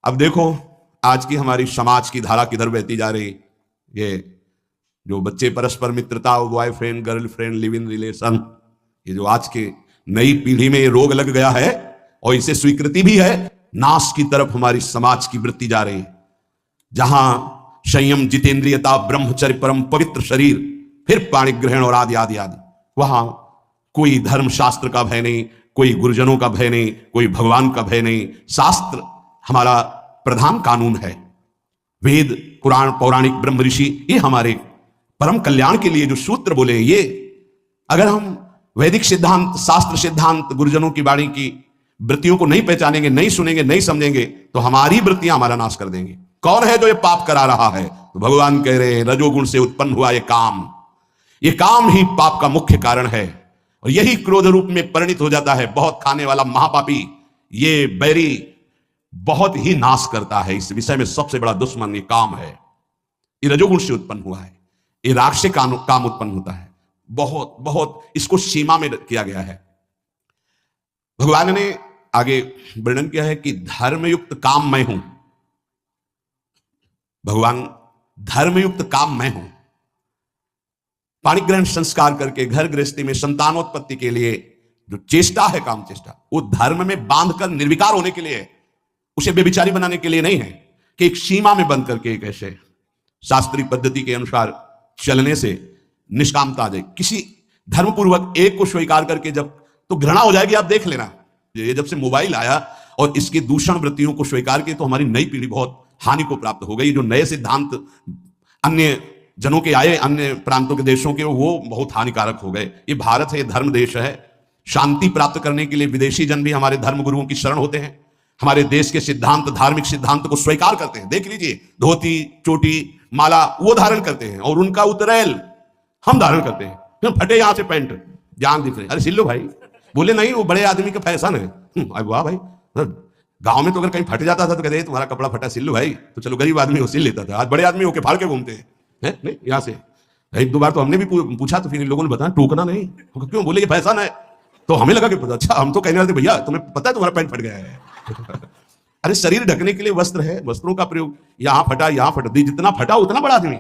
अब देखो आज की हमारी समाज की धारा किधर बहती जा रही। ये जो बच्चे परस्पर मित्रता, boyfriend girlfriend, live in relation, ये जो आज के नई पीढ़ी में ये रोग लग गया है और इसे स्वीकृति भी है, नाश की तरफ हमारी समाज की वृत्ति जा रही है। जहां संयम, जितेंद्रियता, ब्रह्मचर्य, परम पवित्र शरीर, फिर पाणिग्रहण और आदि आदि आदि, वहां कोई धर्म शास्त्र का भय नहीं, कोई गुरुजनों का भय नहीं, कोई भगवान का भय नहीं। शास्त्र हमारा प्रधान कानून है। वेद, पुराण, पौराणिक, ब्रह्म ऋषि, ये हमारे परम कल्याण के लिए जो सूत्र बोले, ये अगर हम वैदिक सिद्धांत, शास्त्र सिद्धांत, गुरुजनों की वाणी की वृत्तियों को नहीं पहचानेंगे, नहीं सुनेंगे, नहीं समझेंगे, तो हमारी वृत्तियां हमारा नाश कर देंगे। कौन है जो ये पाप करा रहा है? तो भगवान कह रहे हैं रजोगुण से उत्पन्न हुआ ये काम, ये काम ही पाप का मुख्य कारण है और यही क्रोध रूप में परिणित हो जाता है। बहुत खाने वाला महापापी, ये बैरी बहुत ही नाश करता है। इस विषय में सबसे बड़ा दुश्मन ये काम है। ये रजोगुण से उत्पन्न हुआ है, ये राग से काम उत्पन्न होता है। बहुत बहुत इसको सीमा में किया गया है। भगवान ने आगे वर्णन किया है कि धर्मयुक्त काम मैं हूं। भगवान धर्मयुक्त काम मैं हूं। पाणिग्रहण संस्कार करके घर गृहस्थी में संतानोत्पत्ति के लिए जो चेष्टा है, काम चेष्टा, वो धर्म में बांधकर निर्विकार होने के लिए, उसे बेविचारी बनाने के लिए नहीं है कि एक सीमा में बंद करके एक ऐसे शास्त्रीय पद्धति के अनुसार चलने से निष्कामता आ जाए। किसी धर्मपूर्वक एक को स्वीकार करके जब तो घृणा हो जाएगी। आप देख लेना, ये जब से मोबाइल आया और इसकी दूषण वृत्तियों को स्वीकार किए तो हमारी नई पीढ़ी बहुत हानि को प्राप्त हो गई। जो नए सिद्धांत अन्य जनों के आए, अन्य प्रांतों के देशों के, वो बहुत हानिकारक हो गए। ये भारत है, ये धर्म देश है। शांति प्राप्त करने के लिए विदेशी जन भी हमारे धर्म गुरुओं की शरण होते हैं, हमारे देश के सिद्धांत, धार्मिक सिद्धांत को स्वीकार करते हैं। देख लीजिए, धोती, चोटी, माला वो धारण करते हैं और उनका उतरेल हम धारण करते हैं। फिर फटे यहां से पैंट, जान दिख रहे। अरे सिल्लू भाई बोले नहीं, वो बड़े आदमी का फैशन है। वाह भाई, गांव में तो अगर कहीं फट जाता था तो कहते तुम्हारा कपड़ा फटा सिल्लू भाई, तो चलो गरीब आदमी वो सिल लेता था। आज बड़े आदमी होके फाड़ के घूमते हैं। नहीं, यहां से एक दो बार तो हमने भी पूछा तो फिर इन लोगों ने बताया टोकना नहीं। क्यों? बोले ये फैशन है। तो हमें लगा कि अच्छा, हम तो कहने वाले थे भैया तुम्हें पता है तुम्हारा पैंट फट गया है। अरे शरीर ढकने के लिए वस्त्र है, वस्त्रों का प्रयोग। यहां फटा, यहां फटा, जितना फटा उतना बड़ा आदमी।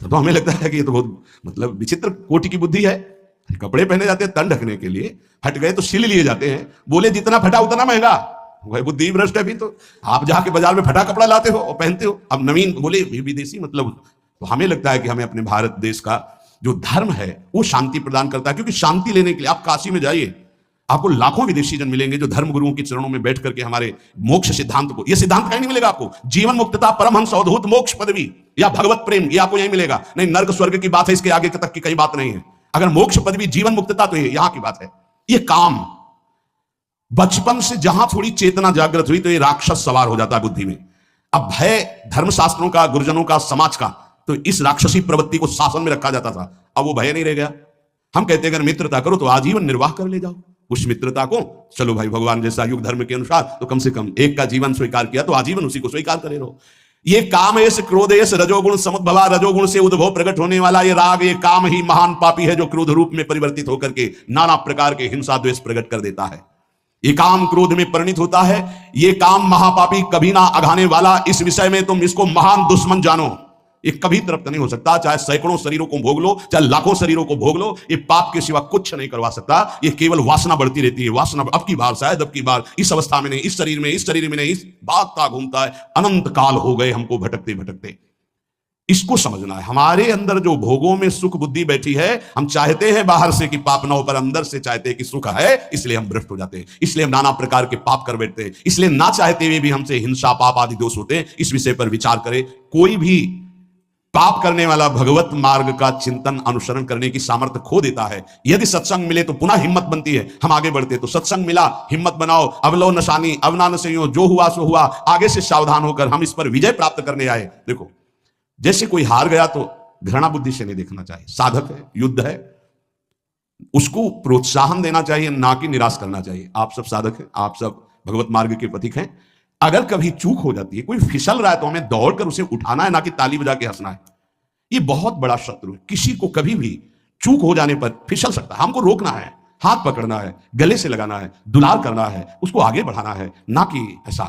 तो हमें लगता है कि ये तो बहुत मतलब विचित्र कोटि की बुद्धि है। कपड़े पहने जाते हैं तन ढकने के लिए, फट गए तो सिल लिए जाते हैं। बोले जितना फटा उतना महंगा। वह बुद्धि भ्रष्ट है। भी तो आप जाके बाजार में फटा कपड़ा लाते हो और पहनते हो। अब नवीन बोले विदेशी, मतलब तो हमें लगता है कि हमें अपने भारत देश का जो धर्म है वो शांति प्रदान करता है। क्योंकि शांति लेने के लिए आप काशी में जाइए, आपको लाखों विदेशी जन मिलेंगे जो धर्म गुरुओं के चरणों में बैठ करके हमारे मोक्ष सिद्धांत को, ये सिद्धांत कहीं नहीं मिलेगा आपको। जीवन मुक्तता, परमहंस अवधूत मोक्ष पदवी या भगवत प्रेम, ये आपको यहीं मिलेगा। नहीं, नर्क स्वर्ग की बात है, इसके आगे तक की कई बात नहीं है। अगर मोक्ष पदवी, जीवन मुक्तता, तो ये यहां की बात है। ये काम बचपन से जहां थोड़ी चेतना जागृत हुई तो ये राक्षस सवार हो जाता है बुद्धि में। अब भय धर्मशास्त्रों का, गुरुजनों का, समाज का, तो इस राक्षसी प्रवृत्ति को शासन में रखा जाता था। अब वो भय नहीं रह गया। हम कहते हैं अगर मित्रता करो तो आजीवन निर्वाह कर ले जाओ उस मित्रता को। चलो भाई, भगवान जैसा युग धर्म के अनुसार तो कम से कम एक का जीवन स्वीकार किया तो आजीवन उसी को स्वीकार करे रहो। ये काम एस क्रोध एस रजोगुण समुद्भवा, रजोगुण से उद्भव प्रकट होने वाला ये राग, ये काम ही महान पापी है जो क्रोध रूप में परिवर्तित होकर के नाना प्रकार के हिंसा द्वेष प्रकट कर देता है। ये काम क्रोध में परिणित होता है। ये काम महापापी, कभी ना अघाने वाला। इस विषय में तुम इसको महान दुश्मन जानो। ये कभी तृप्त नहीं हो सकता, चाहे सैकड़ों शरीरों को भोग लो, चाहे लाखों शरीरों को भोग लो, ये पाप के सिवा कुछ नहीं करवा सकता। ये केवल वासना बढ़ती रहती है। वासना अब की बार, शायद अब की बार, इस अवस्था में नहीं, इस शरीर में, इस शरीर में नहीं, इस भागता घूमता है। अनंत काल हो गए हमको भटकते भटकते। इसको समझना है। हमारे अंदर जो भोगों में सुख बुद्धि बैठी है, हम चाहते हैं बाहर से कि पाप ना हो, पर अंदर से चाहते हैं कि सुख है, इसलिए हम भ्रष्ट हो जाते हैं। इसलिए हम नाना प्रकार के पाप कर बैठते हैं। इसलिए ना चाहते हुए भी हमसे हिंसा, पाप आदि दोष होते हैं। इस विषय पर विचार करें। कोई भी पाप करने वाला भगवत मार्ग का चिंतन, अनुसरण करने की सामर्थ्य खो देता है। यदि सत्संग मिले तो पुनः हिम्मत बनती है, हम आगे बढ़ते। तो सत्संग मिला, हिम्मत बनाओ, अवलो नशानी अवना नशयो, जो हुआ सो हुआ, आगे से सावधान होकर हम इस पर विजय प्राप्त करने आए। देखो, जैसे कोई हार गया तो घृणा बुद्धि से नहीं देखना चाहिए। साधक है, युद्ध है, उसको प्रोत्साहन देना चाहिए, ना कि निराश करना चाहिए। आप सब साधक हैं, आप सब भगवत मार्ग के पथिक हैं। अगर कभी चूक हो जाती है, कोई फिसल रहा है, तो हमें दौड़कर उसे उठाना है, ना कि ताली बजा के हंसना है। ये बहुत बड़ा शत्रु है। किसी को कभी भी चूक हो जाने पर फिसल सकता है। हमको रोकना है, हाथ पकड़ना है, गले से लगाना है, दुलार करना है, उसको आगे बढ़ाना है, ना कि ऐसा